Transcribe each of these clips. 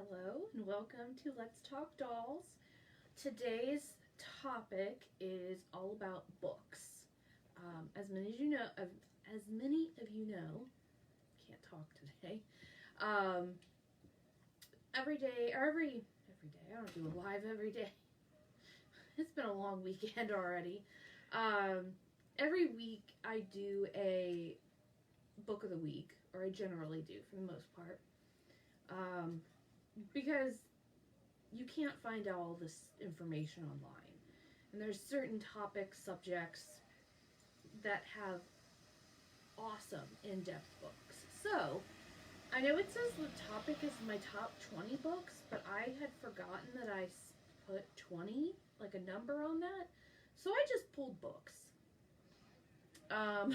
Hello and welcome to Let's Talk Dolls. Today's topic is all about books. As many of you know, can't talk today. Every day, I don't do a live every day. It's been a long weekend already. Every week I do a book of the week, or I generally do for the most part. Because you can't find all this information online. And there's certain topics, subjects that have awesome in-depth books. So, I know it says the topic is my top 20 books, but I had forgotten that I put 20, like a number on that. So I just pulled books. I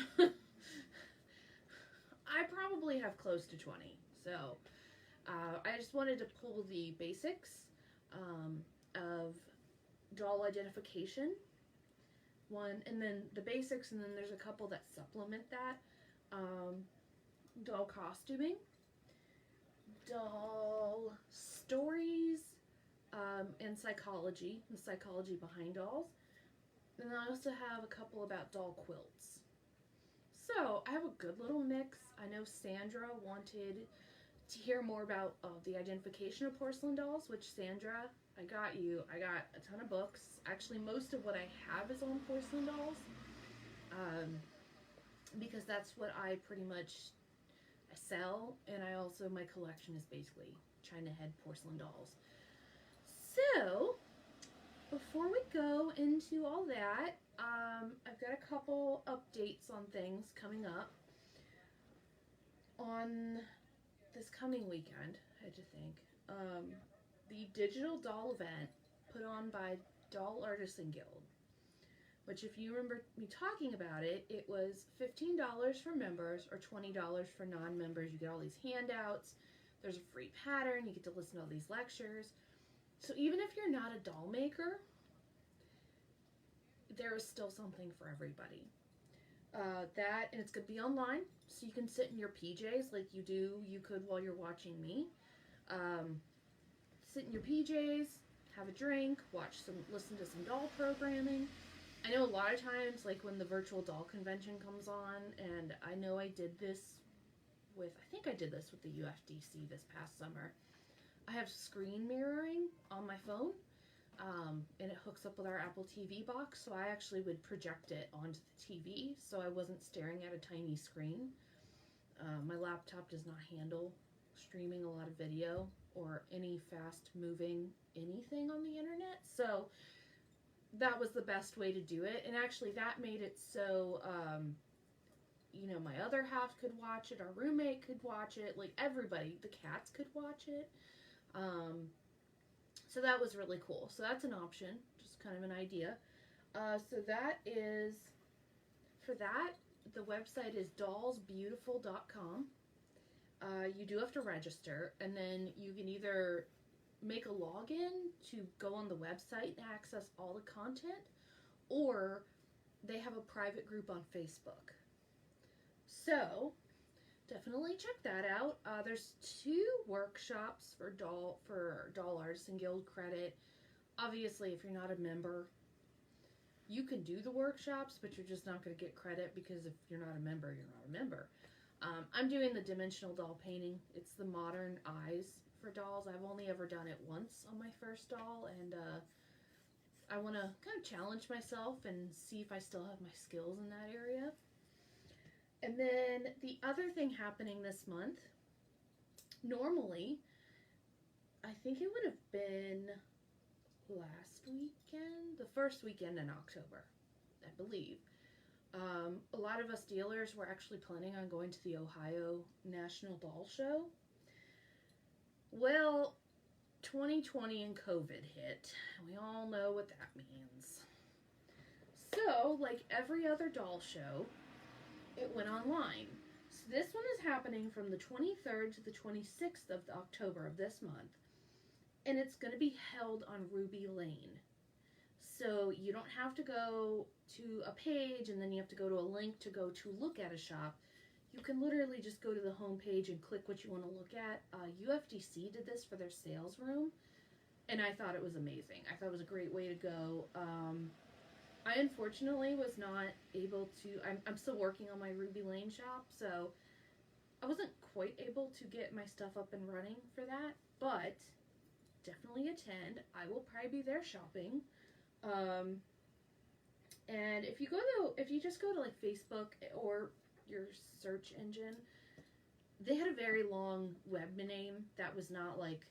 probably have close to 20. So, I just wanted to pull the basics of doll identification, one, and then the basics, and then there's a couple that supplement that. Doll costuming, doll stories, and psychology, the psychology behind dolls. And then I also have a couple about doll quilts. So I have a good little mix. I know Sandra wanted to hear more about the identification of porcelain dolls, which Sandra, I got you. I got a ton of books. Actually, most of what I have is on porcelain dolls, because that's what I pretty much sell, and I also, my collection is basically China head porcelain dolls. So, before we go into all that, I've got a couple updates on things coming up. On this coming weekend, I had to think, the digital doll event put on by Doll Artisan Guild, which, if you remember me talking about it, it was $15 for members or $20 for non-members. You get all these handouts, there's a free pattern, you get to listen to all these lectures. So even if you're not a doll maker, there is still something for everybody. And it's going to be online, so you can sit in your PJs like you could while you're watching me. Sit in your PJs, have a drink, listen to some doll programming. I know a lot of times, like when the virtual doll convention comes on, and I know I think I did this with the UFDC this past summer. I have screen mirroring on my phone. And it hooks up with our Apple TV box, so I actually would project it onto the TV so I wasn't staring at a tiny screen. My laptop does not handle streaming a lot of video or any fast moving anything on the internet, so that was the best way to do it. And actually that made it so my other half could watch it, our roommate could watch it, like everybody, the cats could watch it. So that was really cool. So that's an option, just kind of an idea. So that is, for that, the website is dollsbeautiful.com. You do have to register, and then you can either make a login to go on the website and access all the content, or they have a private group on Facebook. So definitely check that out. There's 2 workshops for Doll Artisan Guild credit. Obviously, if you're not a member, you can do the workshops, but you're just not going to get credit, because if you're not a member, you're not a member. I'm doing the dimensional doll painting. It's the modern eyes for dolls. I've only ever done it once on my first doll, and I want to kind of challenge myself and see if I still have my skills in that area. And then the other thing happening this month, normally, I think it would have been last weekend, the first weekend in October, I believe. A lot of us dealers were actually planning on going to the Ohio National Doll Show. Well, 2020 and COVID hit. We all know what that means. So, like every other doll show, it went online. So this one is happening from the 23rd to the 26th of October of this month. And it's going to be held on Ruby Lane. So you don't have to go to a page and then you have to go to a link to go to look at a shop. you can literally just go to the home page and click what you want to look at. UFDC did this for their sales room, and I thought it was amazing. I thought it was a great way to go. I unfortunately was not able to, I'm still working on my Ruby Lane shop, so I wasn't quite able to get my stuff up and running for that, but definitely attend. I will probably be there shopping. And if you just go to like Facebook or your search engine, they had a very long web name that was not like,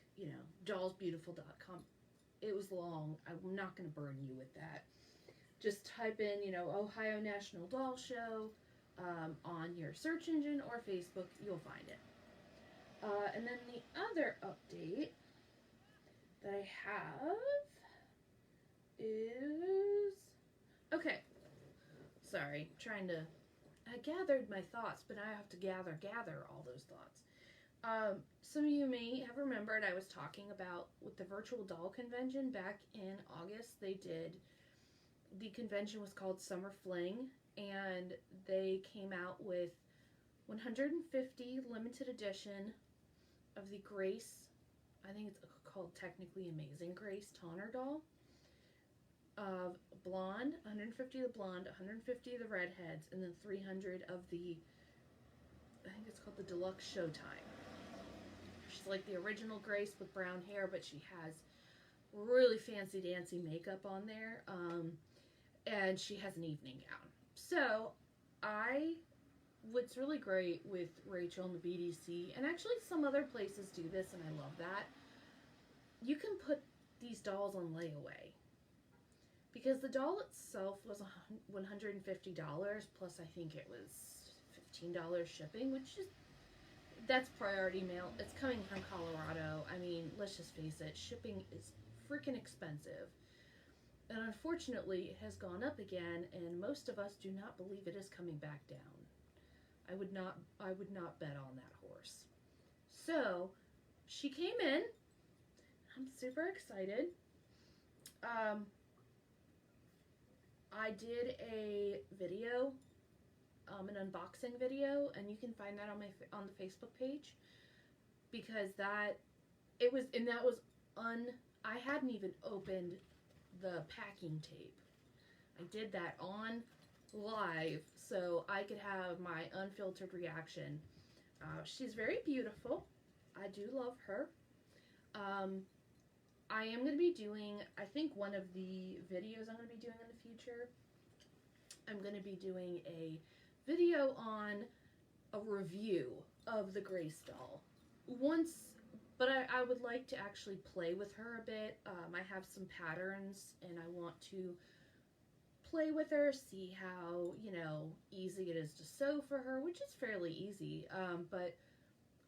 dollsbeautiful.com. It was long. I'm not going to burn you with that. Just type in, Ohio National Doll Show on your search engine or Facebook. You'll find it. And then the other update that I have is... Okay. Sorry. I gathered my thoughts, but I have to gather all those thoughts. Some of you may have remembered I was talking about with the virtual doll convention back in August. The convention was called Summer Fling, and they came out with 150 limited edition of the Grace, I think it's called technically Amazing Grace Tonner doll, of blonde, 150 of the blonde, 150 of the redheads, and then 300 of the, I think it's called the Deluxe Showtime. She's like the original Grace with brown hair, but she has really fancy dancy makeup on there, and she has an evening gown. So what's really great with Rachel and the BDC, and actually some other places do this, and I love that, you can put these dolls on layaway. Because the doll itself was $150, plus I think it was $15 shipping, which is, that's priority mail. It's coming from Colorado. I mean, let's just face it, shipping is freaking expensive. And unfortunately, it has gone up again, and most of us do not believe it is coming back down. I would not bet on that horse. So, she came in. I'm super excited. I did a video, an unboxing video, and you can find that on the Facebook page, because I hadn't even opened the packing tape. I did that on live so I could have my unfiltered reaction. She's very beautiful. I do love her. I am going to be doing, I think one of the videos I'm going to be doing in the future, I'm going to be doing a video on a review of the Grace doll. But I would like to actually play with her a bit. I have some patterns, and I want to play with her, see how, easy it is to sew for her, which is fairly easy. But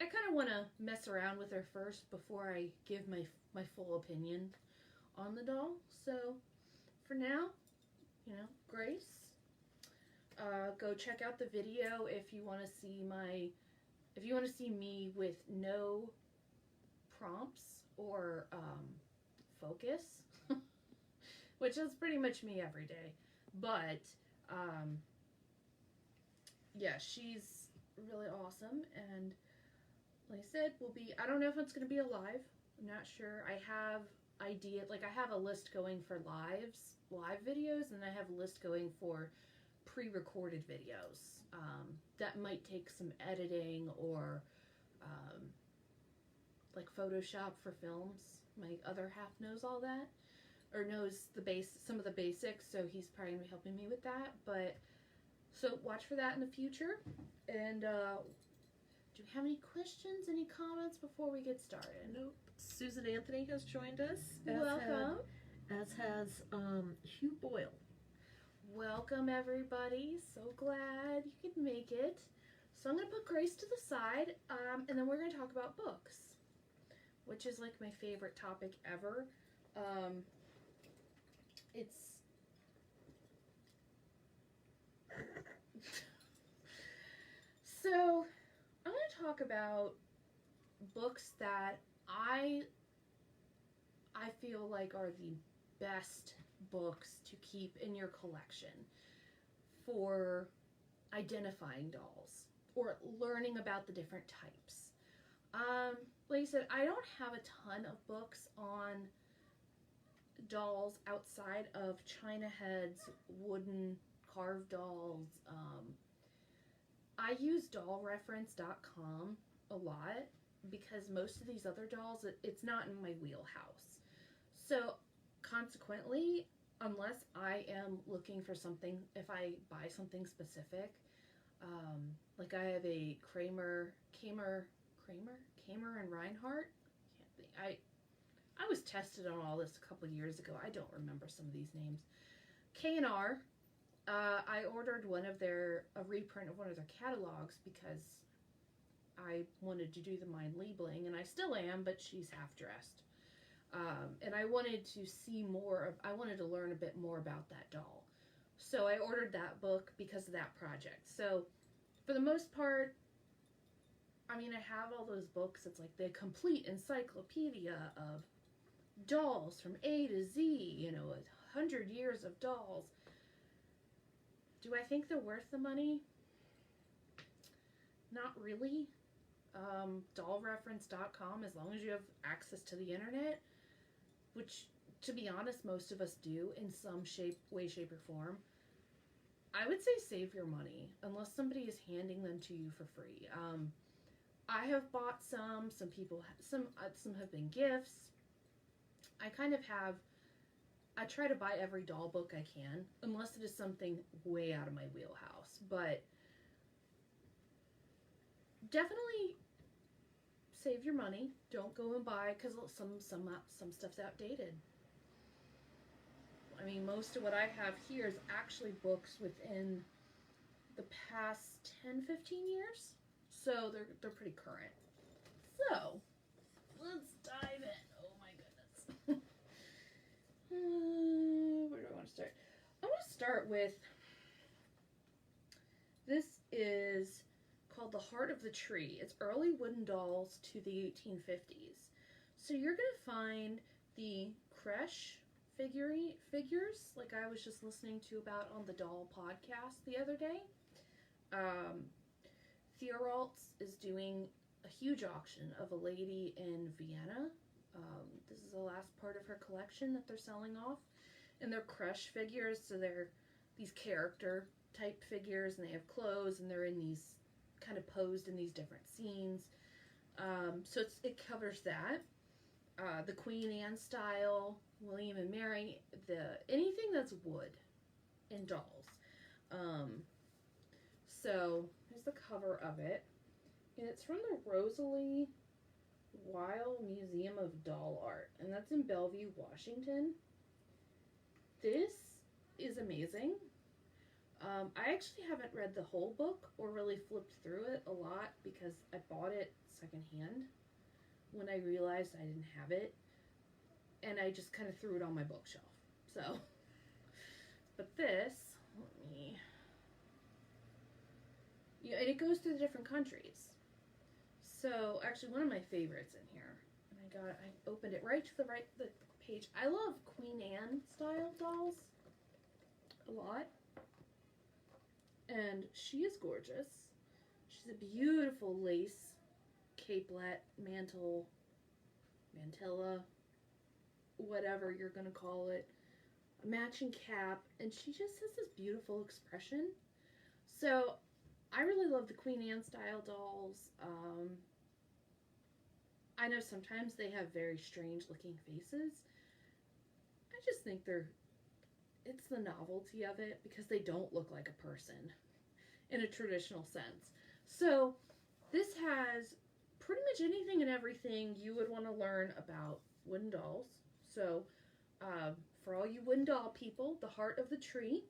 I kind of want to mess around with her first before I give my full opinion on the doll. So, for now, Grace. Go check out the video if you want to see me with no prompts or focus, which is pretty much me every day. But yeah, she's really awesome, and like I said, I don't know if it's going to be a live. I'm not sure. I have a list going for live videos, and I have a list going for pre-recorded videos that might take some editing or like Photoshop for films. My other half knows all that, or knows some of the basics, so he's probably going to be helping me with that. But so watch for that in the future. And do we have any questions, any comments before we get started? Nope. Susan Anthony has joined us. Welcome. As has Hugh Boyle. Welcome, everybody. So glad you could make it. So I'm going to put Grace to the side, and then we're going to talk about books, which is like my favorite topic ever. So I'm going to talk about books that I feel like are the best books to keep in your collection for identifying dolls. or learning about the different types. Like I said, I don't have a ton of books on dolls outside of China heads, wooden carved dolls. I use dollreference.com a lot because most of these other dolls, it's not in my wheelhouse. So consequently, unless I am looking for something, if I buy something specific, like I have a Kramer and Reinhardt. I was tested on all this a couple years ago. I don't remember some of these names. K&R. I ordered a reprint of one of their catalogs because I wanted to do the mind labeling, and I still am, but she's half dressed. And I wanted to see I wanted to learn a bit more about that doll. So I ordered that book because of that project. So for the most part, I mean, I have all those books. It's like the complete encyclopedia of dolls from A to Z, 100 years of dolls. Do I think they're worth the money? Not really. Dollreference.com, as long as you have access to the internet, which, to be honest, most of us do in some way, shape, or form, I would say save your money, unless somebody is handing them to you for free. I have bought some people, some have been gifts. I try to buy every doll book I can, unless it is something way out of my wheelhouse. But definitely save your money. Don't go and buy, because some stuff's outdated. I mean, most of what I have here is actually books within the past 10, 15 years. So they're pretty current. So, let's dive in. Oh my goodness. Where do I want to start? I want to start with, this is called The Heart of the Tree. It's early wooden dolls to the 1850s. So you're going to find the creche figures, like I was just listening to about on the doll podcast the other day. Theoraltz is doing a huge auction of a lady in Vienna. This is the last part of her collection that they're selling off. And they're creche figures, so they're these character type figures, and they have clothes, and they're in these kind of posed in these different scenes. So it covers that. The Queen Anne style, William and Mary, anything that's wood and dolls. So here's the cover of it, and it's from the Rosalie Weil Museum of Doll Art, and that's in Bellevue, Washington. This is amazing. I actually haven't read the whole book or really flipped through it a lot because I bought it secondhand when I realized I didn't have it, and I just kind of threw it on my bookshelf. So, but this, and it goes through the different countries. So, actually, one of my favorites in here, and I opened it right to the page. I love Queen Anne style dolls a lot, and she is gorgeous. She's a beautiful lace capelet, mantilla, whatever you're gonna call it, a matching cap, and she just has this beautiful expression. So I really love the Queen Anne style dolls. I know sometimes they have very strange looking faces. I just think it's the novelty of it, because they don't look like a person in a traditional sense. So this has pretty much anything and everything you would want to learn about wooden dolls. So for all you wooden doll people, The Heart of the Tree,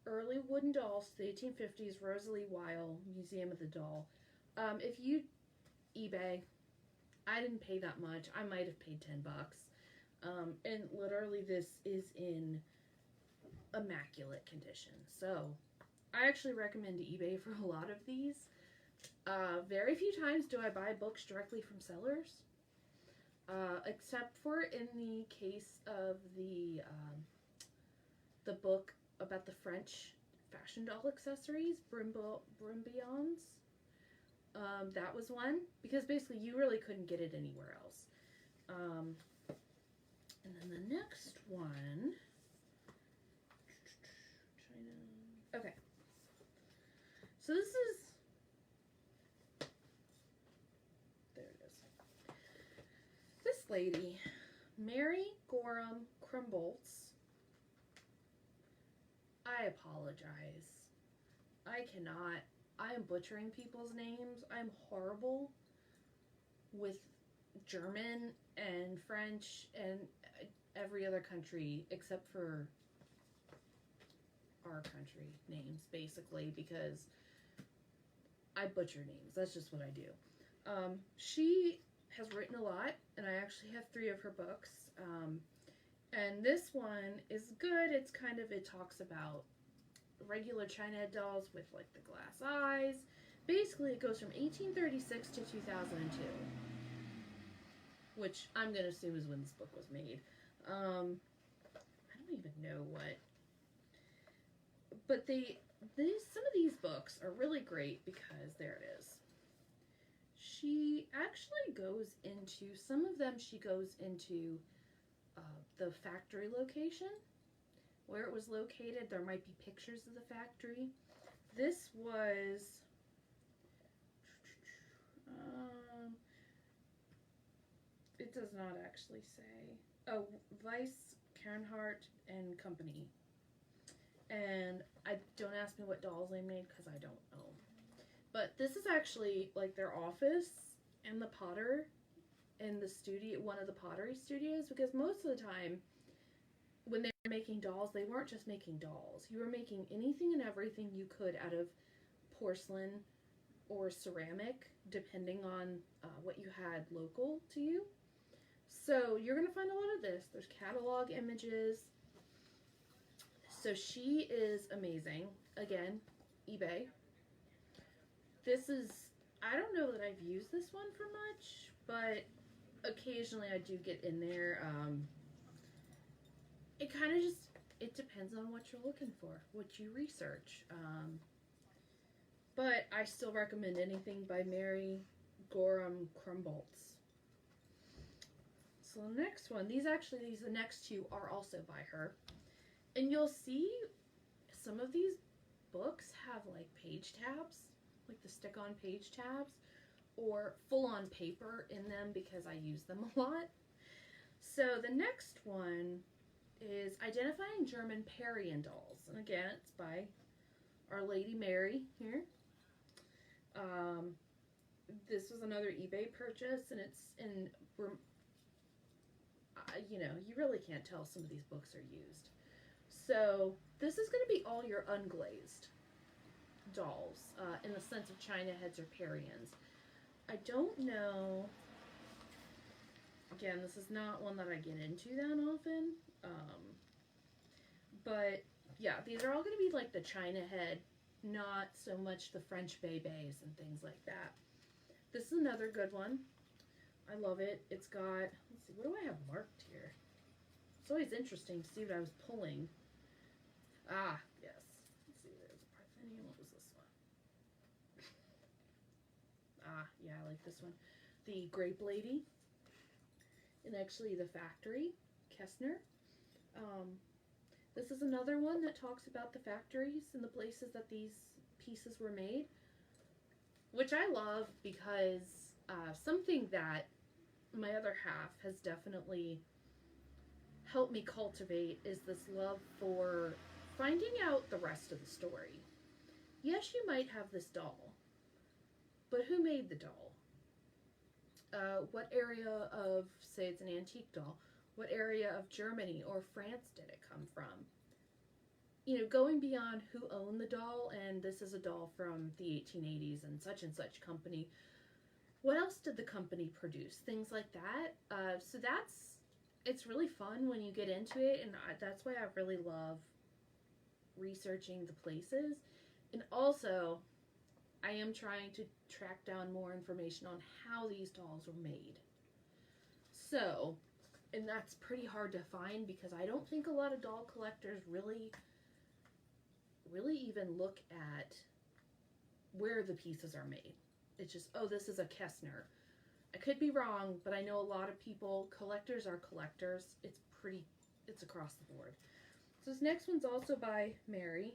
early wooden dolls to the 1850s, Rosalie Weil Museum of the Doll. If you eBay, I didn't pay that much. I might have paid $10. And literally this is in immaculate condition. So I actually recommend eBay for a lot of these. Very few times do I buy books directly from sellers, except for in the case of the book about the French fashion doll accessories, Brimbions. That was one, because basically you really couldn't get it anywhere else. And then the next one, okay. So this is, there it is. This lady, Mary Gorham Crumbolts. I apologize. I cannot. I am butchering people's names. I'm horrible with German and French and every other country except for our country names, basically, because I butcher names. That's just what I do. She has written a lot, and I actually have 3 of her books. And this one is good. It's kind of, it talks about regular China head dolls with like the glass eyes. Basically, it goes from 1836 to 2002, which I'm going to assume is when this book was made. I don't even know what. But some of these books are really great because, there it is. She actually goes into, some of them she goes into the factory location, where it was located. There might be pictures of the factory. This was, it does not actually say. Oh, Weiss, Kernhardt and Company. And don't ask me what dolls they made because I don't know. But this is actually like their office and the potter in the studio, one of the pottery studios, because most of the time when they were making dolls, they weren't just making dolls. You were making anything and everything you could out of porcelain or ceramic, depending on what you had local to you. So you're going to find a lot of this. There's catalog images. So she is amazing. Again, eBay. This is, I don't know that I've used this one for much, but occasionally I do get in there. It kind of just, it depends on what you're looking for, what you research. But I still recommend anything by Mary Gorham Crumbolts. So the next one, the next 2 are also by her. And you'll see some of these books have like page tabs, like the stick-on page tabs, or full-on paper in them because I use them a lot. So the next one is Identifying German Parian Dolls. And again, it's by Our Lady Mary here. This was another eBay purchase, and it's in, you know, you really can't tell some of these books are used. So this is going to be all your unglazed dolls, in the sense of China heads or Parians. I don't know, again, this is not one that I get into that often, but yeah, these are all going to be like the China head, not so much the French bébés and things like that. This is another good one. I love it. It's got, let's see, what do I have marked here? It's always interesting to see what I was pulling. Ah, yes. Let's see, there's a Parthenian. What was this one? Ah, yeah, I like this one. The Grape Lady. And actually the factory, Kessner. This is another one that talks about the factories and the places that these pieces were made, which I love because something that my other half has definitely helped me cultivate is this love for finding out the rest of the story. Yes, you might have this doll, but who made the doll? What area of, say it's an antique doll, what area of Germany or France did it come from? You know, going beyond who owned the doll, and this is a doll from the 1880s and such company. What else did the company produce? Things like that. So it's really fun when you get into it, and that's why I really love researching the places. And also, I am trying to track down more information on how these dolls were made. So, and that's pretty hard to find because I don't think a lot of doll collectors really even look at where the pieces are made. It's just, oh, this is a Kessner. I could be wrong, but I know a lot of people, collectors are collectors. It's across the board. So this next one's also by Mary.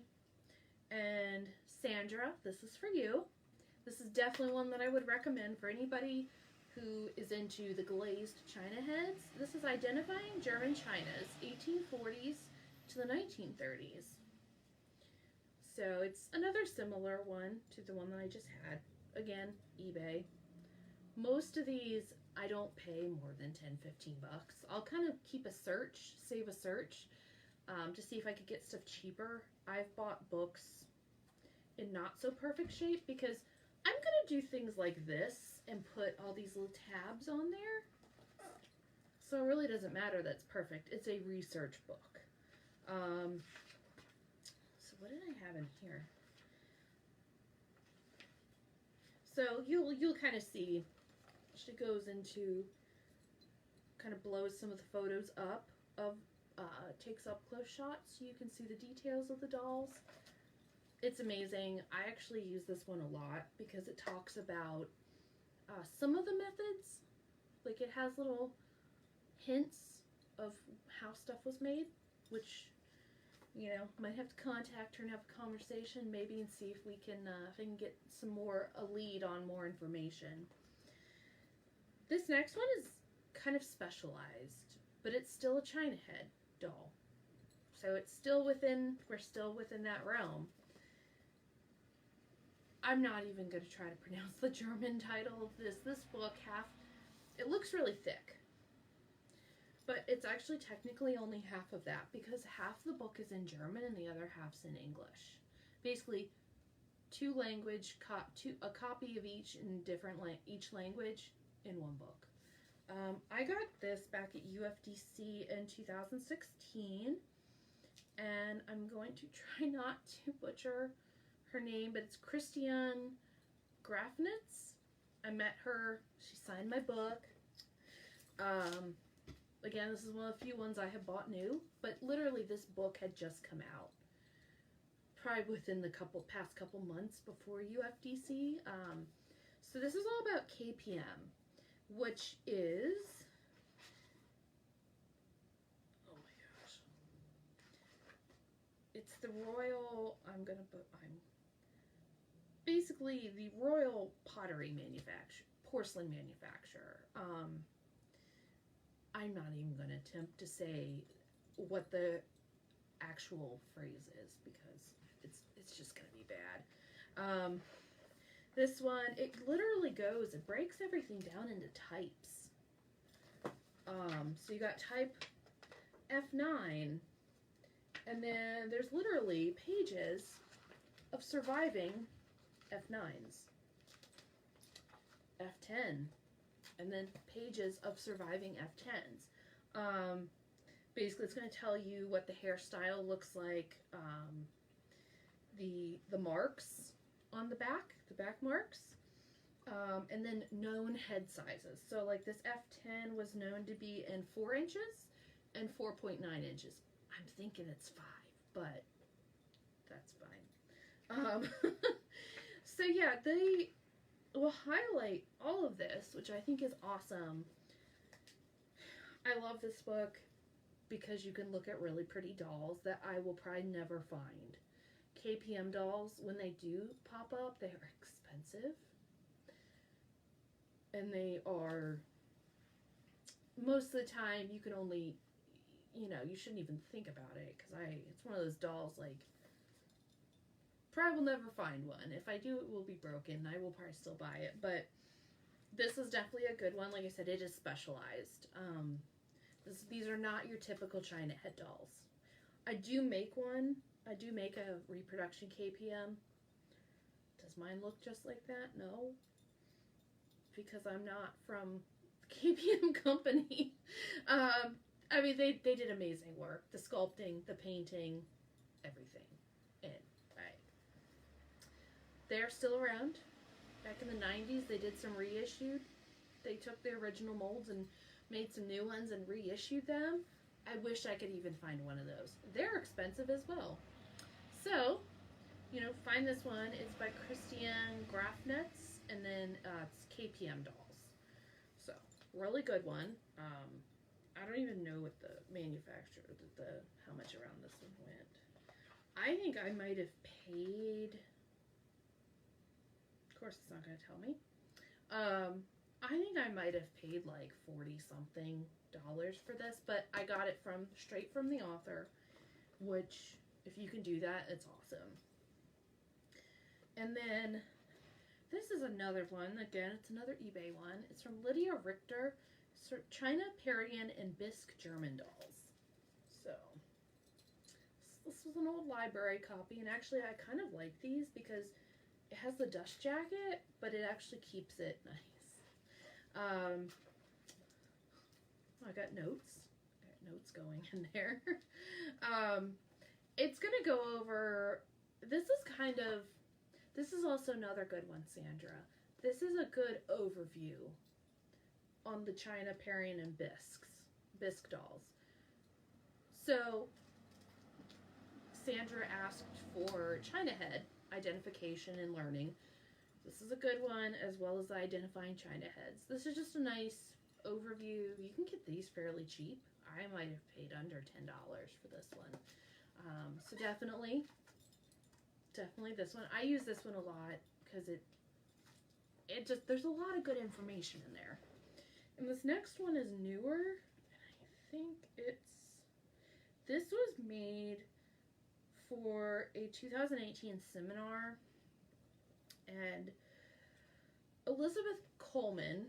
And Sandra, this is for you. This is definitely one that I would recommend for anybody who is into the glazed china heads. This is Identifying German Chinas, 1840s to the 1930s. So it's another similar one to the one that I just had. Again, eBay. Most of these I don't pay more than 10-15 bucks. I'll kind of keep a search, save a search, to see if I could get stuff cheaper. I've bought books in not so perfect shape because I'm gonna do things like this and put all these little tabs on there. So it really doesn't matter that's perfect. It's a research book. So what did I have in here? So you'll kind of see. She goes into, kind of blows some of the photos up of, takes up close shots so you can see the details of the dolls. It's amazing. I actually use this one a lot because it talks about some of the methods. Like it has little hints of how stuff was made, which, you know, might have to contact her and have a conversation maybe and see if we can, if I can get a lead on more information. This next one is kind of specialized, but it's still a china head doll. So it's still we're still within that realm. I'm not even going to try to pronounce the German title of this. This book, it looks really thick. But it's actually technically only half of that because half the book is in German and the other half's in English. Basically, a copy of each in each language in one book. I got this back at UFDC in 2016, and I'm going to try not to butcher her name, but it's Christiane Grafnitz. I met her. She signed my book. Again, this is one of the few ones I have bought new, but literally this book had just come out. Probably within the past couple months before UFDC. So this is all about KPM, which is, oh my gosh, it's the Royal, basically the Royal Pottery porcelain manufacturer. I'm not even going to attempt to say what the actual phrase is because it's just going to be bad. This one, it literally it breaks everything down into types. So you got type F9, and then there's literally pages of surviving F9s, F10, and then pages of surviving F10s. Basically, it's going to tell you what the hairstyle looks like, the marks on the back marks, and then known head sizes. So like this F10 was known to be in 4 inches and 4.9 inches. I'm thinking it's 5, but that's fine. So yeah, they will highlight all of this, which I think is awesome. I love this book because you can look at really pretty dolls that I will probably never find. KPM dolls, when they do pop up, they are expensive. And they are, most of the time, you can only, you shouldn't even think about it. Because it's one of those dolls, like, probably will never find one. If I do, it will be broken. I will probably still buy it. But this is definitely a good one. Like I said, it is specialized. These are not your typical china head dolls. I do make one. I do make a reproduction KPM. Does mine look just like that? No. Because I'm not from the KPM company. I mean, they did amazing work. The sculpting, the painting, everything. And they're still around. Back in the 90s, they did some reissued. They took the original molds and made some new ones and reissued them. I wish I could even find one of those. They're expensive as well. So, find this one. It's by Christiane Grafnitz, and then it's KPM dolls. So really good one. I don't even know what the manufacturer, how much around this one went. I think I might have paid. Of course, it's not going to tell me. I think I might have paid like 40 something dollars for this, but I got it straight from the author, which if you can do that, it's awesome. And then this is another one. Again, it's another eBay one. It's from Lydia Richter. China, Parian, and Bisque German dolls. So this was an old library copy, and actually I kind of like these because it has the dust jacket, but it actually keeps it nice. I got notes. Going in there. It's gonna go over. This is also another good one, Sandra. This is a good overview on the China, Parian, and Bisque dolls. So, Sandra asked for China head identification and learning. This is a good one, as well as identifying China heads. This is just a nice overview. You can get these fairly cheap. I might have paid under $10 for this one. So definitely this one. I use this one a lot because there's a lot of good information in there. And this next one is newer, and I think this was made for a 2018 seminar, and Elizabeth Coleman,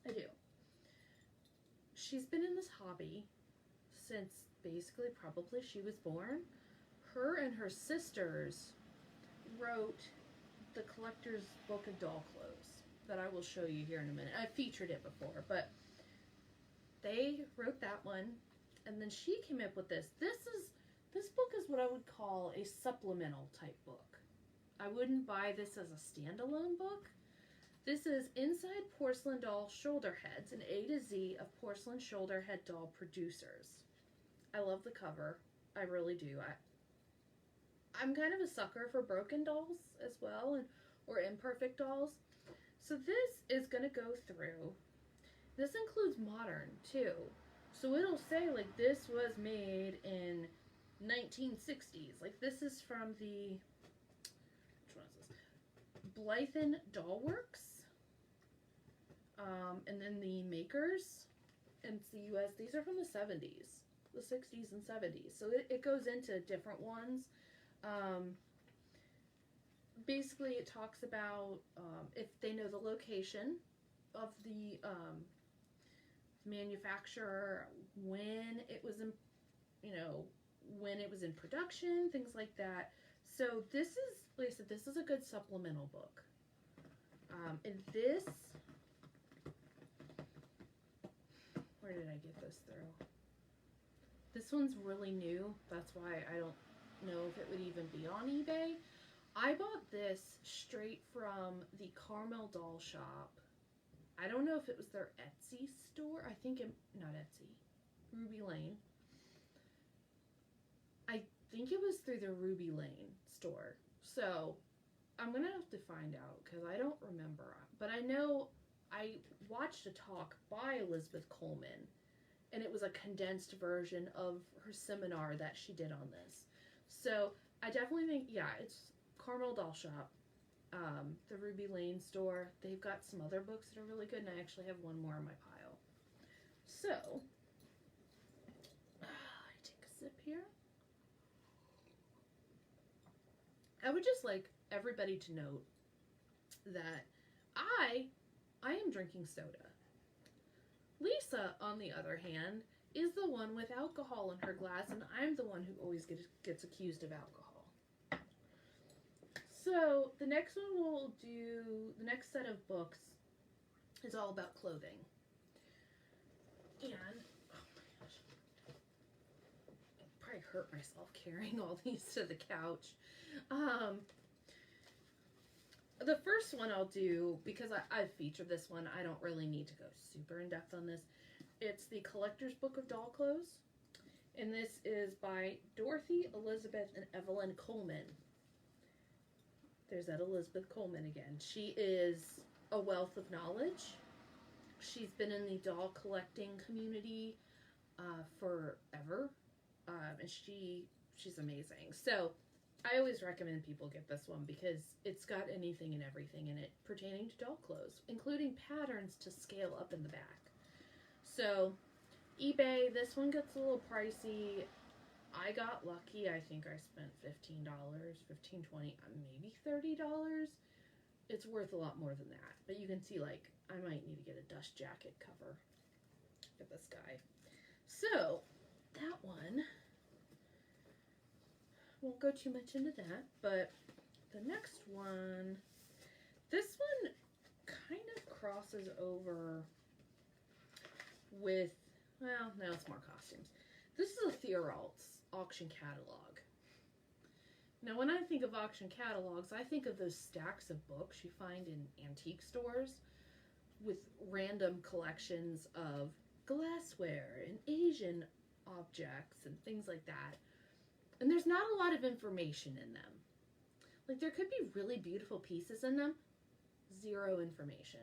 I do. She's been in this hobby since basically probably she was born. Her and her sisters wrote the collector's book of doll clothes that I will show you here in a minute. I featured it before, but they wrote that one, and then she came up with this. This book is what I would call a supplemental type book. I wouldn't buy this as a standalone book. This is Inside Porcelain Doll Shoulder Heads, an A to Z of porcelain shoulder head doll producers. I love the cover. I really do. I'm kind of a sucker for broken dolls as well, or imperfect dolls. So this is going to go through. This includes modern too. So it'll say like this was made in 1960s. Like this is from the, which one is this? Blythen Doll Works. And then the makers, and it's the US, these are from the 70s, the 60s and 70s. So it goes into different ones. Basically it talks about if they know the location of the manufacturer, when it was in, when it was in production, things like that. So this is, like I said, this is a good supplemental book. And this, where did I get this through? This one's really new. That's why I don't know if it would even be on eBay. I bought this straight from the Carmel Doll Shop. I don't know if it was their Etsy store. I think not Etsy. Ruby Lane. I think it was through the Ruby Lane store. So I'm going to have to find out because I don't remember. But I know I watched a talk by Elizabeth Coleman, and it was a condensed version of her seminar that she did on this. So I definitely think, yeah, it's Carmel Doll Shop, the Ruby Lane store. They've got some other books that are really good, and I actually have one more in my pile. So, I take a sip here. I would just like everybody to note that I am drinking soda. Lisa, on the other hand, is the one with alcohol in her glass, and I'm the one who always gets accused of alcohol. So the next one we'll do, the next set of books is all about clothing. And, oh my gosh, I'd probably hurt myself carrying all these to the couch. The first one I'll do, because I've featured this one, I don't really need to go super in depth on this. It's the Collector's Book of Doll Clothes. And this is by Dorothy, Elizabeth, and Evelyn Coleman. There's that Elizabeth Coleman again. She is a wealth of knowledge. She's been in the doll collecting community forever, and she's amazing. So I always recommend people get this one because it's got anything and everything in it pertaining to doll clothes, including patterns to scale up in the back. So eBay, this one gets a little pricey. I got lucky. I think I spent $15, $15, $20, maybe $30. It's worth a lot more than that. But you can see, like, I might need to get a dust jacket cover for this guy. So, that one, won't go too much into that. But the next one, this one kind of crosses over with, well, no, it's more costumes. This is a Theoralt's auction catalog. Now, when I think of auction catalogs, I think of those stacks of books you find in antique stores with random collections of glassware and Asian objects and things like that. And there's not a lot of information in them. Like, there could be really beautiful pieces in them, zero information.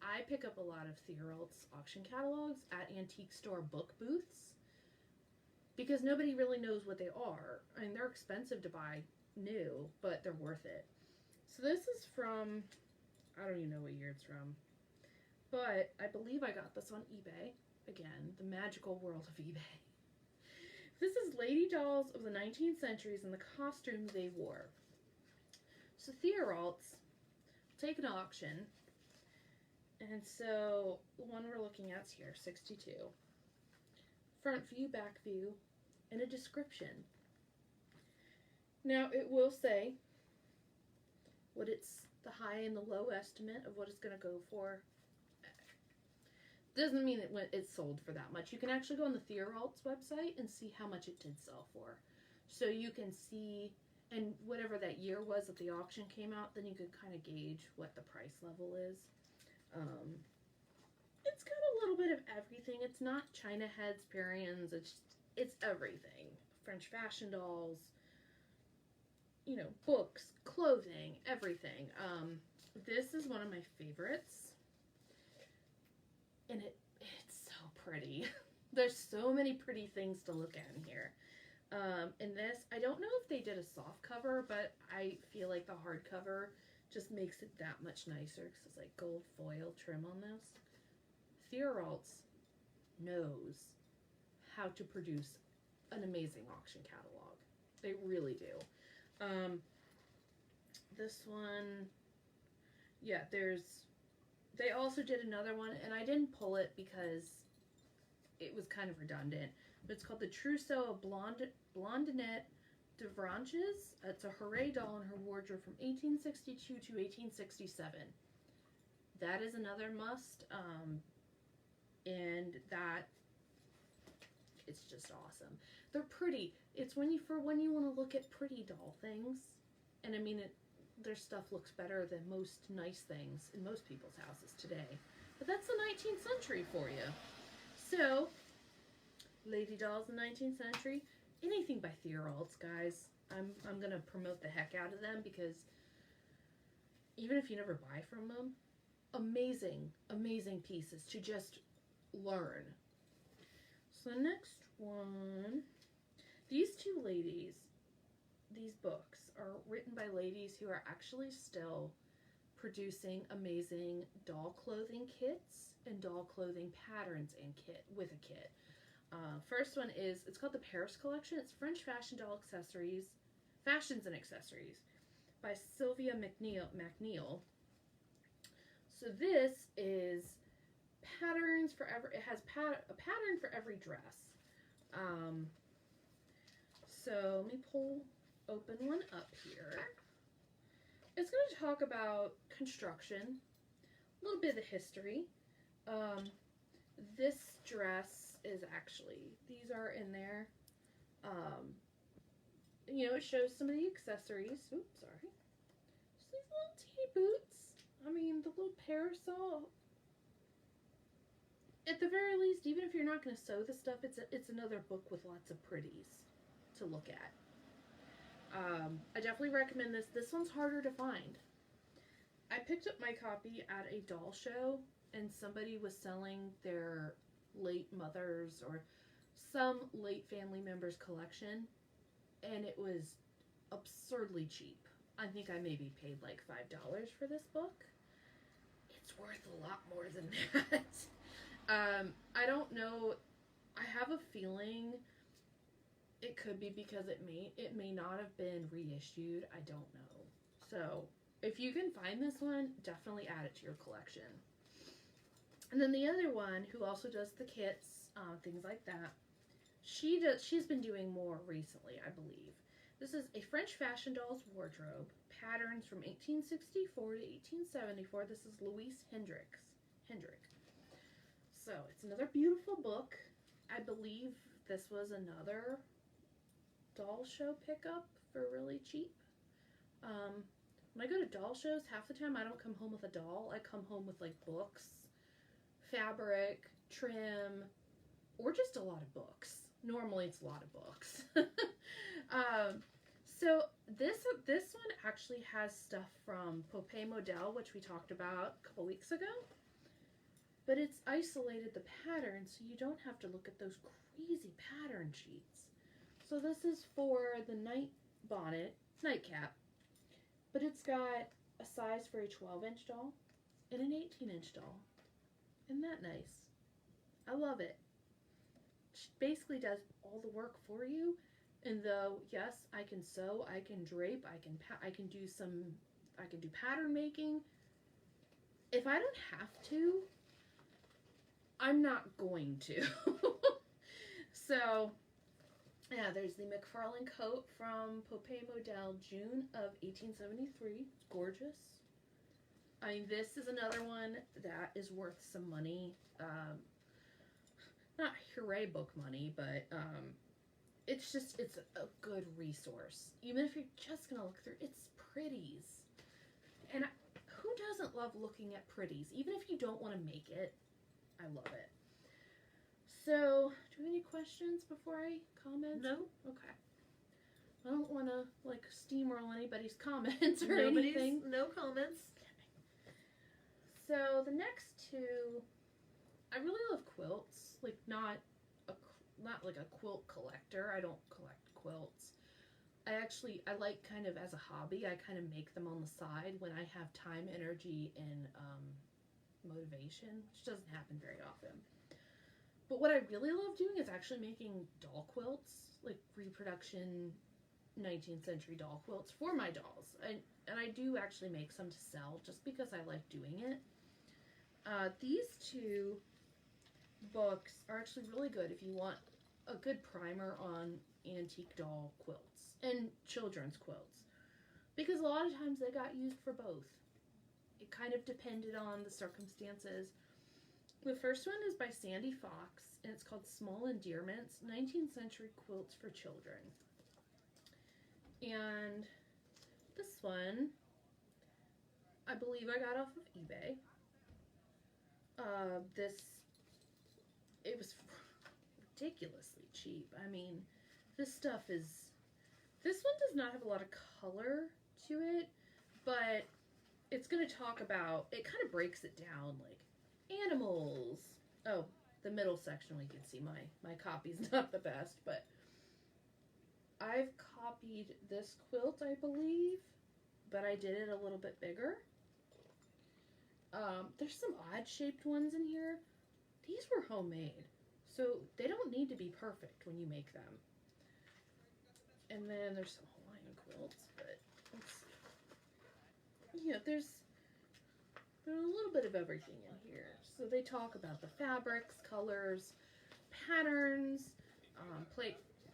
I pick up a lot of Theoralt's auction catalogs at antique store book booths because nobody really knows what they are. I mean, they're expensive to buy new, but they're worth it. So this is from, I don't even know what year it's from, but I believe I got this on eBay. Again, the magical world of eBay. This is lady dolls of the 19th centuries and the costumes they wore. So Theoralt's take an auction. And so the one we're looking at is here, 62. Front view, back view, and a description. Now it will say what it's the high and the low estimate of what it's going to go for. Doesn't mean it's sold for that much. You can actually go on the Theoralt's website and see how much it did sell for. So you can see, and whatever that year was that the auction came out, then you could kind of gauge what the price level is. It's got a little bit of everything. It's not China heads, Parians. It's everything. French fashion dolls, you know, books, clothing, everything. This is one of my favorites. And it's so pretty. There's so many pretty things to look at in here. In this, I don't know if they did a soft cover, but I feel like the hardcover just makes it that much nicer because it's like gold foil trim on this. Theoralt's knows how to produce an amazing auction catalog. They really do. This one, yeah, they also did another one, and I didn't pull it because it was kind of redundant, but it's called the Trousseau of Blondinette de Vranches. It's a Hooray doll in her wardrobe from 1862 to 1867. That is another must, and that, it's just awesome. They're pretty. It's when you want to look at pretty doll things, and I mean, their stuff looks better than most nice things in most people's houses today. But that's the 19th century for you. So, lady dolls in the 19th century, anything by Theoralt's, guys. I'm gonna promote the heck out of them because even if you never buy from them, amazing, amazing pieces to just learn. So the next one, these two ladies, these books are written by ladies who are actually still producing amazing doll clothing kits and doll clothing patterns and with a kit. First one is, it's called the Paris Collection. It's French fashion doll accessories, fashions and accessories by Sylvia McNeil. So this is patterns for it has a pattern for every dress. So let me open one up here. It's going to talk about construction, a little bit of the history. This dress is actually, these are in there. You know, it shows some of the accessories. Oops, sorry. Just these little teeny boots. I mean, the little parasol. At the very least, even if you're not going to sew the stuff, it's another book with lots of pretties to look at. I definitely recommend this. This one's harder to find. I picked up my copy at a doll show, and somebody was selling their late mother's or some late family member's collection, and it was absurdly cheap. I think I maybe paid like $5 for this book. It's worth a lot more than that. I don't know. I have a feeling it could be because it may not have been reissued. I don't know. So if you can find this one, definitely add it to your collection. And then the other one, who also does the kits, things like that, she's been doing more recently, I believe. This is a French fashion doll's wardrobe, patterns from 1864 to 1874. This is Louise Hendrick. So it's another beautiful book. I believe this was another doll show pickup for really cheap. When I go to doll shows, half the time I don't come home with a doll. I come home with like books, fabric, trim, or just a lot of books. Normally it's a lot of books. So this one actually has stuff from Popé Model, which we talked about a couple weeks ago. But it's isolated the pattern, so you don't have to look at those crazy pattern sheets. So this is for the nightcap. But it's got a size for a 12-inch doll and an 18-inch doll. Isn't that nice? I love it. She basically does all the work for you. And though, yes, I can sew, I can drape, I can do pattern making. If I don't have to, I'm not going to. So, yeah, there's the McFarlane coat from Popé Model, June of 1873. It's gorgeous. I mean, this is another one that is worth some money. Not hooray book money, but it's a good resource. Even if you're just going to look through, it's pretties. And who doesn't love looking at pretties? Even if you don't want to make it, I love it. So, do you have any questions before I comment? No. Okay. I don't want to, like, steamroll anybody's comments or anything. No comments. So, the next two, I really love quilts. Like, not like a quilt collector. I don't collect quilts. I like kind of as a hobby, I kind of make them on the side when I have time, energy, and motivation, which doesn't happen very often. But what I really love doing is actually making doll quilts, like reproduction 19th century doll quilts for my dolls. And I do actually make some to sell just because I like doing it. These two books are actually really good if you want a good primer on antique doll quilts and children's quilts, because a lot of times they got used for both. It kind of depended on the circumstances. The first one is by Sandy Fox, and it's called Small Endearments, 19th Century Quilts for Children. And this one, I believe I got off of eBay. It was ridiculously cheap. I mean, this one does not have a lot of color to it, but it's going to talk about, it kind of breaks it down, like animals. Oh, the middle section we can see my copy's not the best, but I've copied this quilt, I believe, but I did it a little bit bigger. There's some odd shaped ones in here. These were homemade, so they don't need to be perfect when you make them. And then there's some Hawaiian quilts, but there's a little bit of everything in here. So they talk about the fabrics, colors, patterns,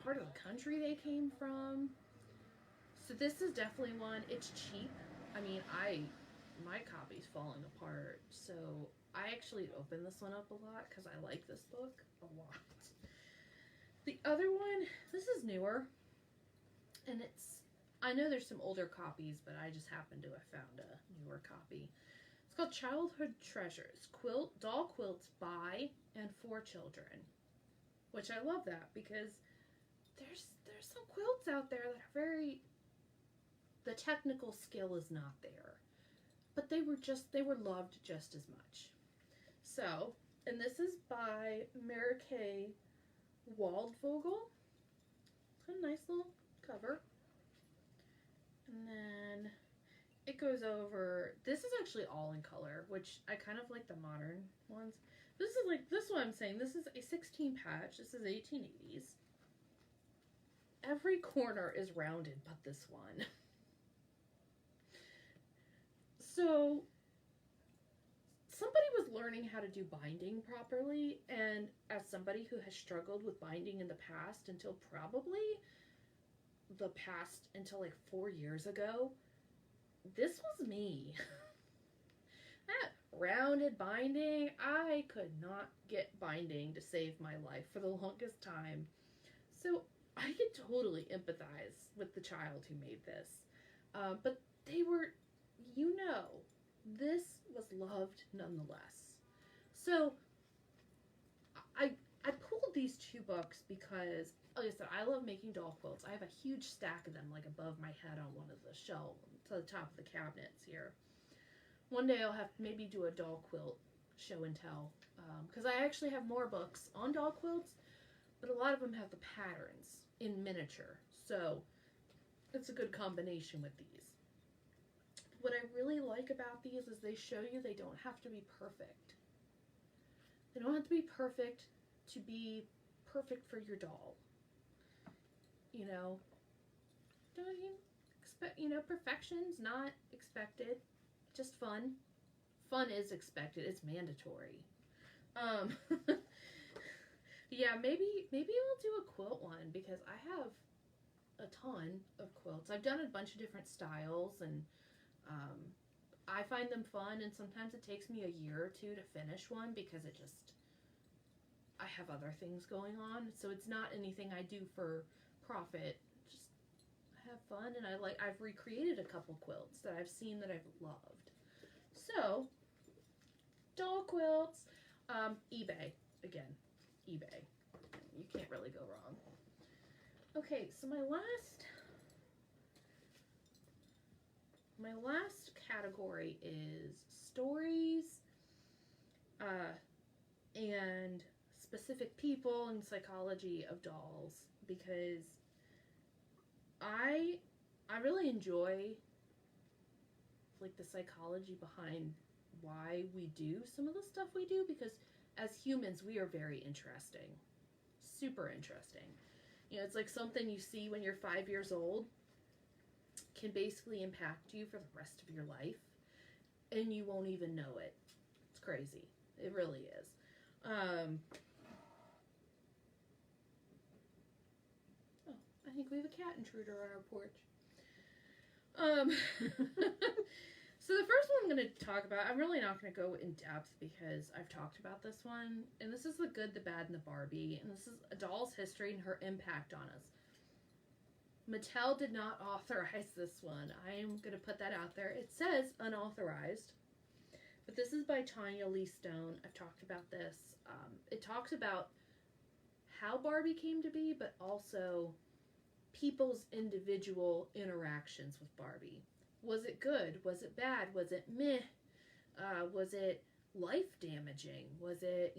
part of the country they came from. So this is definitely one. It's cheap. I mean, my copy's falling apart, so I actually open this one up a lot because I like this book a lot. The other one, this is newer, and I know there's some older copies, but I just happened to have found a newer copy. It's called Childhood Treasures, doll quilts by and for children, which I love that because there's some quilts out there that are very the technical skill is not there. But they were loved just as much. So, and this is by Mary Kay Waldvogel. It's a nice little cover. And then it goes over, this is actually all in color, which I kind of like the modern ones. This is like, this is what I'm saying. This is a 16 patch. This is 1880s. Every corner is rounded but this one. So, somebody was learning how to do binding properly, and as somebody who has struggled with binding in the past until like 4 years ago, this was me. That rounded binding, I could not get binding to save my life for the longest time. So I could totally empathize with the child who made this. But they were, this was loved nonetheless. So I pulled these two books because, like I said, I love making doll quilts. I have a huge stack of them, like above my head on one of the shelves to the top of the cabinets here. One day I'll have to maybe do a doll quilt show and tell, because I actually have more books on doll quilts, but a lot of them have the patterns in miniature, so it's a good combination with these. What I really like about these is they show you they don't have to be perfect. They don't have to be perfect to be perfect for your doll. Don't you expect, perfection's not expected, just fun. Fun is expected, it's mandatory. Yeah, maybe I'll do a quilt one, because I have a ton of quilts. I've done a bunch of different styles, and I find them fun, and sometimes it takes me a year or two to finish one because I have other things going on. So it's not anything I do for profit. Just I have fun, and I've recreated a couple quilts that I've seen that I've loved. So, doll quilts, eBay, again, eBay. You can't really go wrong. Okay, so my last category is stories, and specific people and psychology of dolls, because I really enjoy like the psychology behind why we do some of the stuff we do, because as humans we are very interesting, super interesting. It's like something you see when you're 5 years old can basically impact you for the rest of your life, and you won't even know it. It's crazy. It really is. I think we have a cat intruder on our porch. So the first one I'm going to talk about, I'm really not going to go in depth because I've talked about this one, and this is The Good, the Bad, and the Barbie, and this is a doll's history and her impact on us. Mattel did not authorize this one. I am going to put that out there. It says unauthorized, but this is by Tanya Lee Stone. I've talked about this. It talks about how Barbie came to be, but also people's individual interactions with Barbie. Was it good? Was it bad? Was it meh? Was it life damaging? Was it,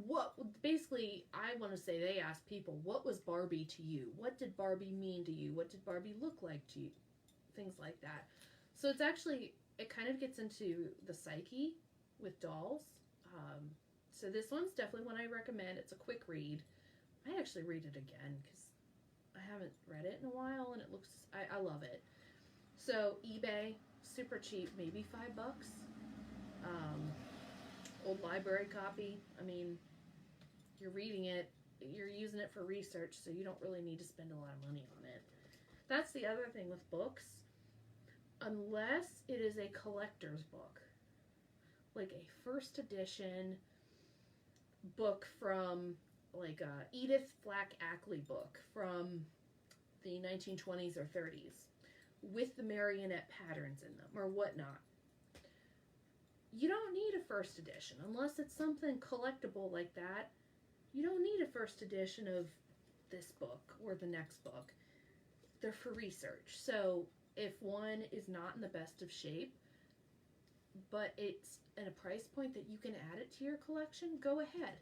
what, basically, I want to say they asked people, what was Barbie to you? What did Barbie mean to you? What did Barbie look like to you? Things like that. So it's actually, it kind of gets into the psyche with dolls. So this one's definitely one I recommend. It's a quick read. I actually read it again because I haven't read it in a while, and it looks, I love it. So eBay, super cheap, maybe $5. Old library copy. I mean, you're reading it, you're using it for research, so you don't really need to spend a lot of money on it. That's the other thing with books. Unless it is a collector's book, like a first edition book from like a Edith Flack Ackley book from the 1920s or 30s with the marionette patterns in them or whatnot. You don't need a first edition unless it's something collectible like that. You don't need a first edition of this book or the next book. they're for research. So if one is not in the best of shape, but it's at a price point that you can add it to your collection, go ahead.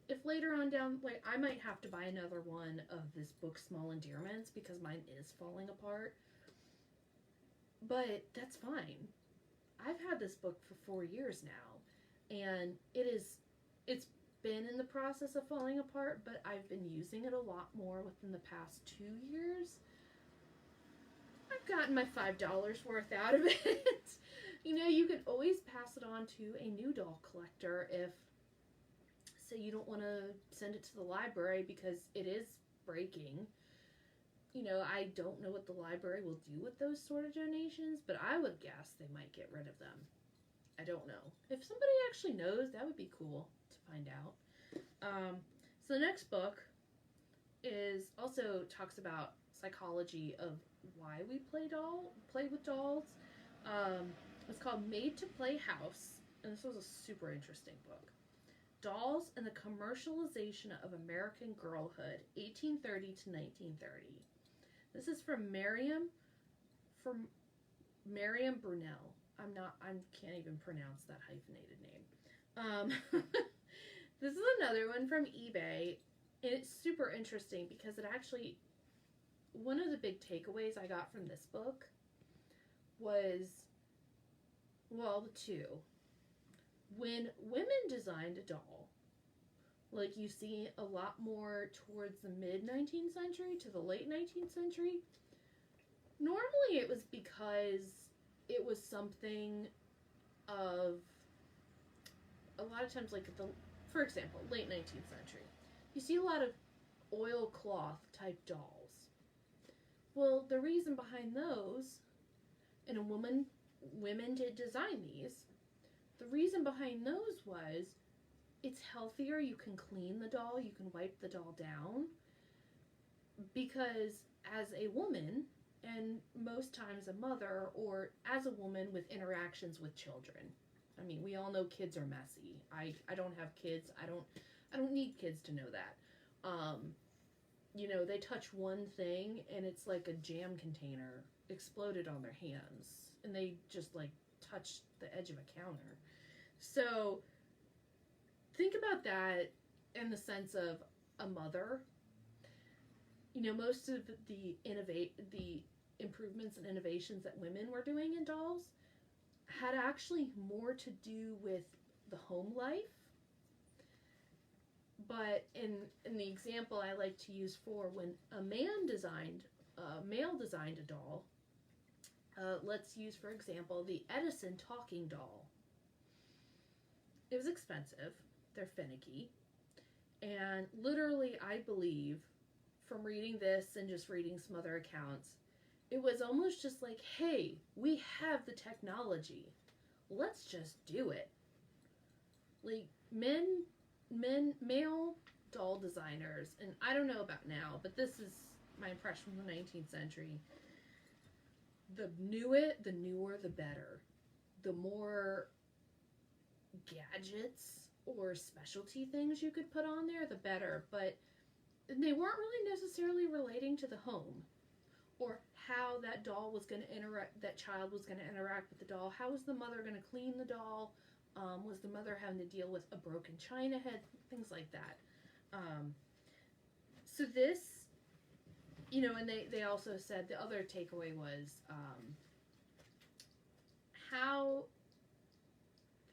If later on down, like, I might have to buy another one of this book, Small Endearments, because mine is falling apart. But that's fine. I've had this book for 4 years now, and it's been in the process of falling apart, but I've been using it a lot more within the past 2 years. I've gotten my $5 worth out of it. You know, you can always pass it on to a new doll collector if, say, you don't want to send it to the library because it is breaking. You know, I don't know what the library will do with those sort of donations, but I would guess they might get rid of them. I don't know. If somebody actually knows, that would be cool to find out. So the next book also talks about psychology of why we play with dolls. It's called Made to Play House, and this was a super interesting book. Dolls and the Commercialization of American Girlhood, 1830 to 1930. This is from Miriam Brunel. I can't even pronounce that hyphenated name. This is another one from eBay, and it's super interesting because it actually, one of the big takeaways I got from this book was, well, the two. When women designed a doll, like you see a lot more towards the mid-19th century to the late 19th century, normally it was because it was something of, a lot of times, like for example, late 19th century, you see a lot of oilcloth type dolls. Well, the reason behind those, and women did design these, the reason behind those was it's healthier, you can clean the doll, you can wipe the doll down, because as a woman, and most times a mother, or as a woman with interactions with children, I mean, we all know kids are messy. I don't have kids. I don't need kids to know that. You know, they touch one thing and it's like a jam container exploded on their hands, and they just like touch the edge of a counter. So think about that in the sense of a mother. You know, most of the improvements and innovations that women were doing in dolls had actually more to do with the home life. But in the example I like to use for when a male designed a doll, let's use, for example, the Edison talking doll. It was expensive. They're finicky. And literally, I believe, from reading this and just reading some other accounts, it was almost just like, hey, we have the technology. Let's just do it. Like, male doll designers, and I don't know about now, but this is my impression from the 19th century. The newer, the better. The more gadgets or specialty things you could put on there, the better. But they weren't really necessarily relating to the home, or how that doll was going to interact, that child was going to interact with the doll. How was the mother going to clean the doll? Was the mother having to deal with a broken china head? Things like that. So this, you know, and they also said the other takeaway was how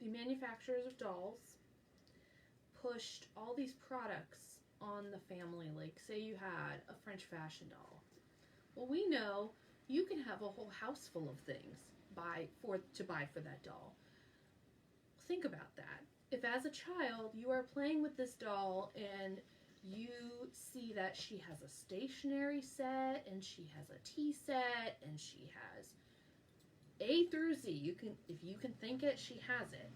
the manufacturers of dolls pushed all these products on the family. Like, say you had a French fashion doll. Well, we know you can have a whole house full of things to buy for that doll. Think about that. If as a child you are playing with this doll and you see that she has a stationery set and she has a tea set and she has A through Z, if you can think it, she has it.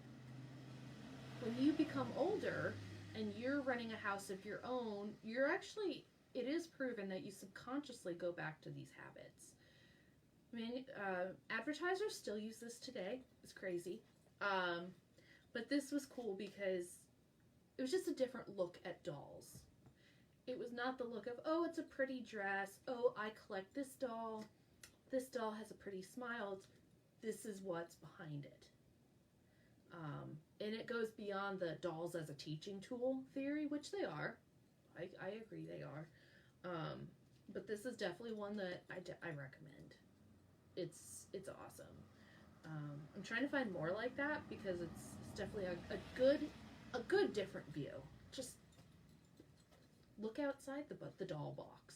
When you become older and you're running a house of your own, it is proven that you subconsciously go back to these habits. I mean, advertisers still use this today. It's crazy. But this was cool because it was just a different look at dolls. it was not the look of, oh, it's a pretty dress. Oh, I collect this doll. This doll has a pretty smile. This is what's behind it. And it goes beyond the dolls as a teaching tool theory, which they are. I agree they are. But this is definitely one that I recommend. It's awesome. I'm trying to find more like that because it's definitely a good different view. Just look outside the doll box.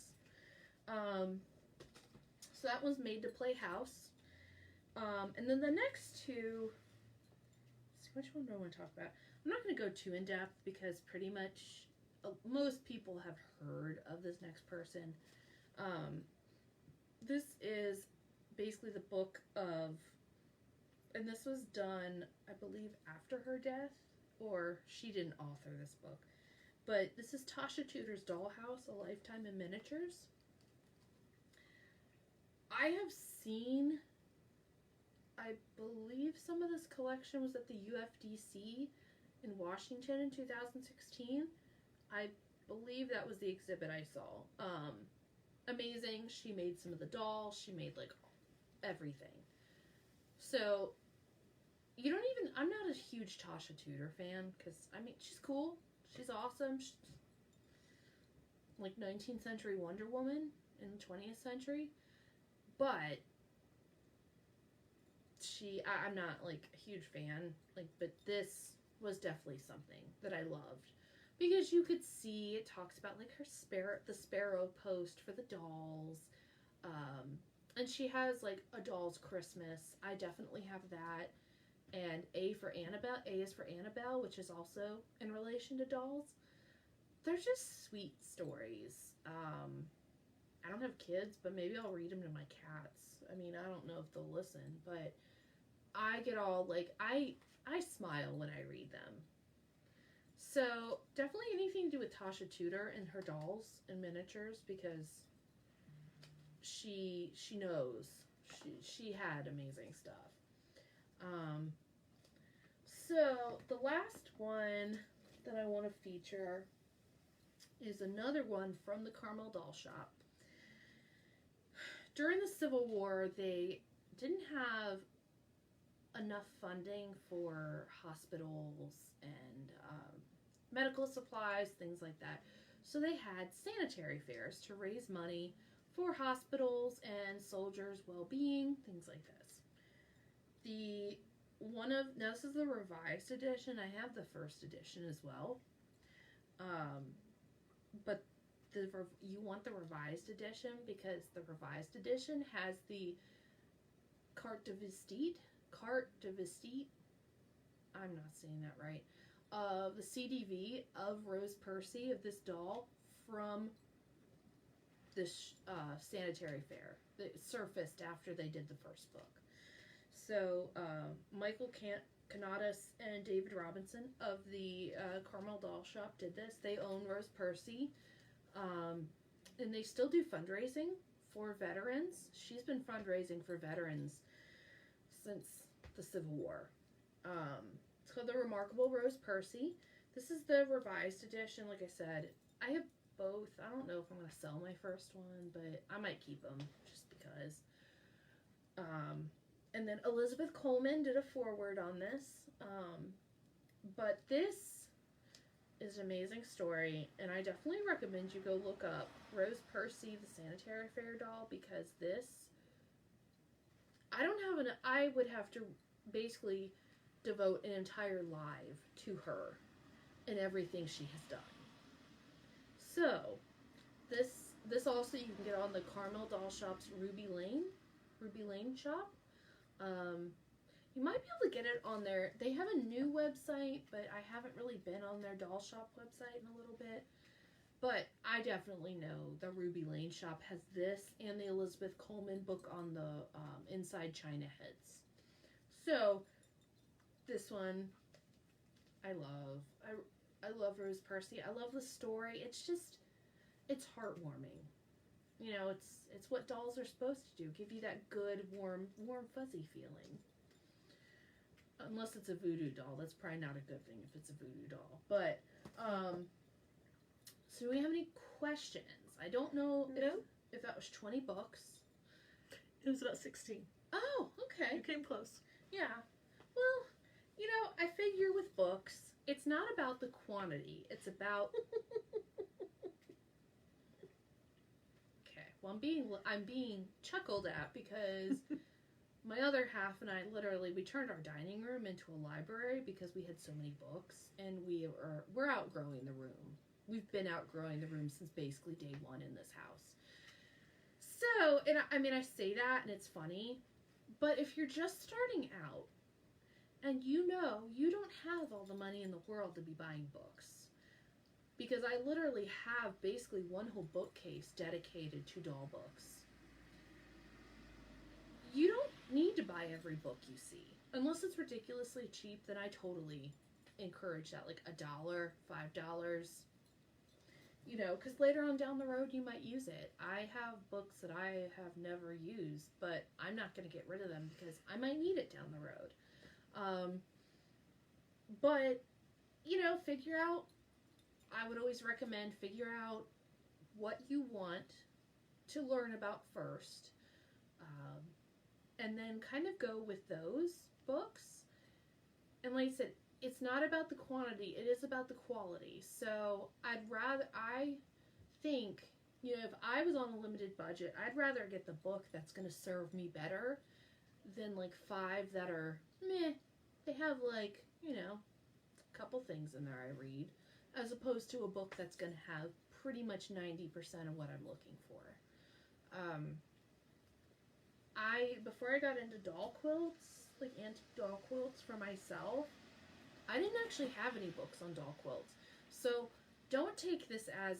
So that one's Made to Play House. And then the next two, let's see, which one do I want to talk about? I'm not going to go too in depth because pretty much most people have heard of this next person. This is basically the book of, and this was done, I believe, after her death, or she didn't author this book. But this is Tasha Tudor's Dollhouse, A Lifetime in Miniatures. I have seen, I believe some of this collection was at the UFDC in Washington in 2016. I believe that was the exhibit I saw. Amazing. She made some of the dolls. She made like everything. So you don't even, I'm not a huge Tasha Tudor fan because, I mean, she's cool. She's awesome. She's like 19th century Wonder Woman in the 20th century. But I'm not like a huge fan. Like, but this was definitely something that I loved. Because you could see, it talks about like the sparrow post for the dolls. And she has like a doll's Christmas. I definitely have that. And A for Annabelle. A is for Annabelle, which is also in relation to dolls. They're just sweet stories. I don't have kids, but maybe I'll read them to my cats. I mean, I don't know if they'll listen, but I get all like, I smile when I read them. So definitely anything to do with Tasha Tudor and her dolls and miniatures, because she knows. She had amazing stuff. So the last one that I want to feature is another one from the Carmel Doll Shop. During the Civil War, they didn't have enough funding for hospitals and medical supplies, things like that. So they had sanitary fairs to raise money for hospitals and soldiers' well-being, things like this. Now this is the revised edition. I have the first edition as well. But you want the revised edition because the revised edition has the carte de visite. I'm not saying that right. The CDV of Rose Percy, of this doll from this sanitary fair that surfaced after they did the first book. So Michael Canadas and David Robinson of the Carmel Doll Shop did this. They own Rose Percy, and they still do fundraising for veterans. She's been fundraising for veterans since the Civil War. It's called The Remarkable Rose Percy. This is the revised edition. Like I said, I have both. I don't know if I'm going to sell my first one, but I might keep them just because. And then Elizabeth Coleman did a foreword on this. But this is an amazing story, and I definitely recommend you go look up Rose Percy, the sanitary fair doll, because this, I would have to basically devote an entire live to her and everything she has done. So, this also you can get on the Carmel Doll Shop's Ruby Lane shop. You might be able to get it on their, they have a new website, but I haven't really been on their doll shop website in a little bit. But I definitely know the Ruby Lane shop has this and the Elizabeth Coleman book on the inside China heads. So, this one, I love. I love Rose Percy. I love the story. It's it's heartwarming. You know, it's what dolls are supposed to do. Give you that good, warm, fuzzy feeling. Unless it's a voodoo doll. That's probably not a good thing if it's a voodoo doll. But, So do we have any questions? I don't know No. if that was 20 books. It was about 16. Oh, okay. You came close. Yeah. Well, you know, I figure with books, it's not about the quantity. It's about... Okay. Well, I'm being chuckled at because my other half and I we turned our dining room into a library because we had so many books, and we're outgrowing the room. We've been outgrowing the room since basically day one in this house. So, and I mean, I say that and it's funny, but if you're just starting out and you know you don't have all the money in the world to be buying books, because I literally have basically one whole bookcase dedicated to doll books. You don't need to buy every book you see. Unless it's ridiculously cheap, then I totally encourage that. Like $1, $5. You know, because later on down the road you might use it. I have books that I have never used, but I'm not going to get rid of them because I might need it down the road. But, you know, I would always recommend figure out what you want to learn about first. And then kind of go with those books. And like I said, it's not about the quantity, it is about the quality. So I think, you know, if I was on a limited budget, I'd rather get the book that's going to serve me better than like 5 that are meh. They have like, you know, a couple things in there I read, as opposed to a book that's going to have pretty much 90% of what I'm looking for. Before I got into doll quilts, like antique doll quilts for myself, I didn't actually have any books on doll quilts. So don't take this as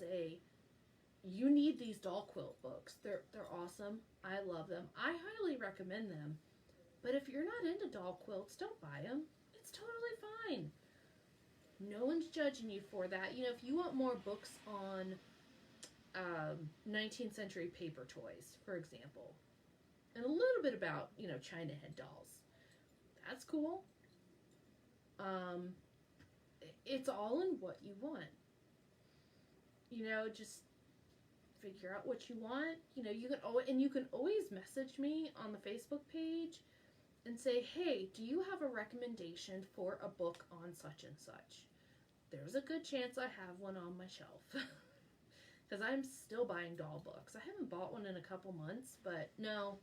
you need these doll quilt books. They're awesome. I love them. I highly recommend them. But if you're not into doll quilts, don't buy them. It's totally fine. No one's judging you for that. You know, if you want more books on 19th century paper toys, for example, and a little bit about, you know, China head dolls, that's cool. It's all in what you want. You know, just figure out what you want. You know, you can always message me on the Facebook page and say, hey, do you have a recommendation for a book on such and such? There's a good chance I have one on my shelf. Because I'm still buying doll books. I haven't bought one in a couple months, but no,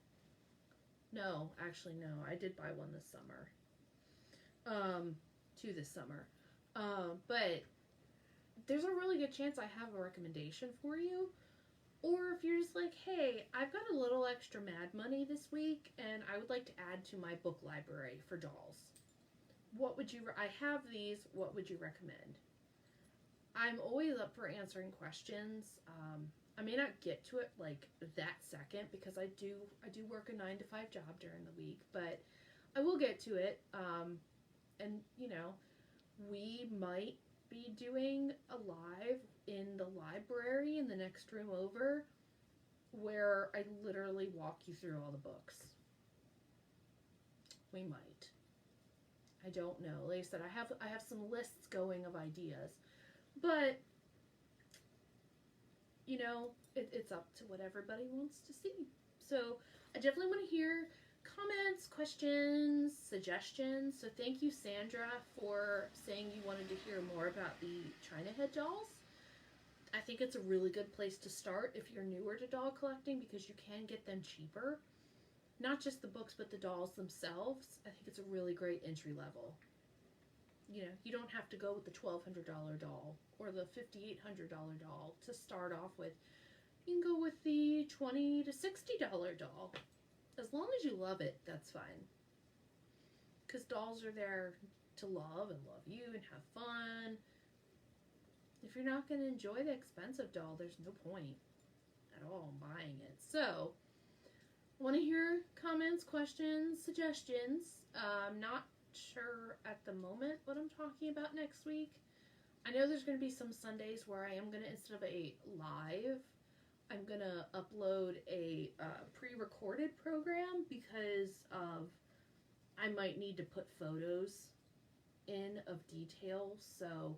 actually no, I did buy one this summer. This summer. But there's a really good chance I have a recommendation for you. Or if you're just like, hey, I've got a little extra mad money this week and I would like to add to my book library for dolls. I have these, what would you recommend? I'm always up for answering questions. I may not get to it like that second because I do work a 9-to-5 job during the week, but I will get to it. And, you know, we might be doing a live in the library in the next room over where I literally walk you through all the books. We might. I don't know. Like I said, I have some lists going of ideas. But, you know, it's up to what everybody wants to see. So I definitely want to hear comments, questions, suggestions. So thank you, Sandra, for saying you wanted to hear more about the China head dolls. I think it's a really good place to start if you're newer to doll collecting because you can get them cheaper. Not just the books, but the dolls themselves. I think it's a really great entry level. You know, you don't have to go with the $1,200 doll or the $5,800 doll to start off with. You can go with the $20 to $60 doll. As long as you love it, that's fine. Because dolls are there to love and love you and have fun. If you're not going to enjoy the expensive doll, there's no point at all in buying it. So, want to hear comments, questions, suggestions. I'm not sure at the moment what I'm talking about next week. I know there's going to be some Sundays where I am going to, instead of a live, I'm going to upload a pre-recorded program because I might need to put photos in of details. So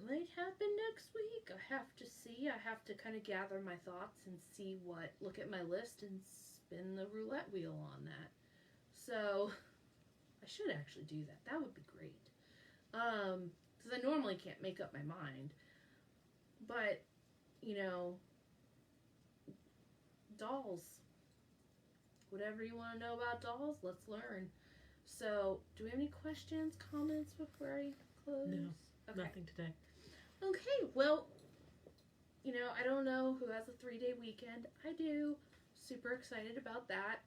might happen next week. I have to see. I have to kind of gather my thoughts and see look at my list and spin the roulette wheel on that. So, I should actually do that. That would be great. Because I normally can't make up my mind. But, dolls. Whatever you want to know about dolls, let's learn. So, do we have any questions, comments before I close? No, Okay. nothing today. Okay, well, I don't know who has a 3-day weekend. I do. Super excited about that.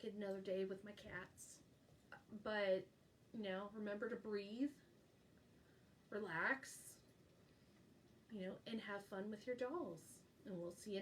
Get another day with my cats. But, remember to breathe, relax, and have fun with your dolls. And we'll see you next